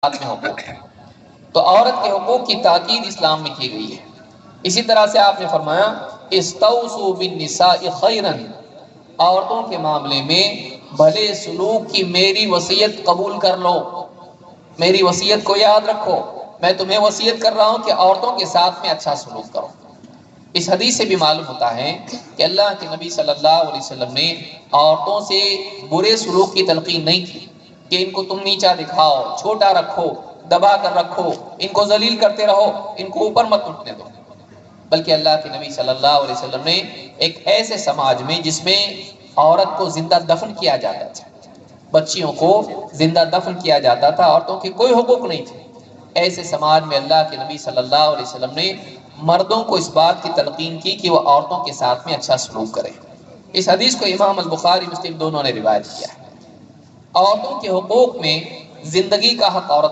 حق میں حقوق ہیں، تو عورت کے حقوق کی تاکید اسلام میں کی گئی ہے۔ اسی طرح سے آپ نے فرمایا استوصوا بالنساء خیرا، عورتوں کے معاملے میں بھلے سلوک کی میری وصیت قبول کر لو، میری وصیت کو یاد رکھو، میں تمہیں وصیت کر رہا ہوں کہ عورتوں کے ساتھ میں اچھا سلوک کرو۔ اس حدیث سے بھی معلوم ہوتا ہے کہ اللہ کے نبی صلی اللہ علیہ وسلم نے عورتوں سے برے سلوک کی تلقین نہیں کی کہ ان کو تم نیچا دکھاؤ، چھوٹا رکھو، دبا کر رکھو، ان کو ذلیل کرتے رہو، ان کو اوپر مت اٹھنے دو، بلکہ اللہ کے نبی صلی اللہ علیہ وسلم نے ایک ایسے سماج میں جس میں عورت کو زندہ دفن کیا جاتا تھا، بچیوں کو زندہ دفن کیا جاتا تھا، عورتوں کے کوئی حقوق نہیں تھے، ایسے سماج میں اللہ کے نبی صلی اللہ علیہ وسلم نے مردوں کو اس بات کی تلقین کی کہ وہ عورتوں کے ساتھ میں اچھا سلوک کریں۔ اس حدیث کو امام البخاری مسلم دونوں نے روایت کیا ہے۔ عورتوں کے حقوق میں زندگی کا حق عورت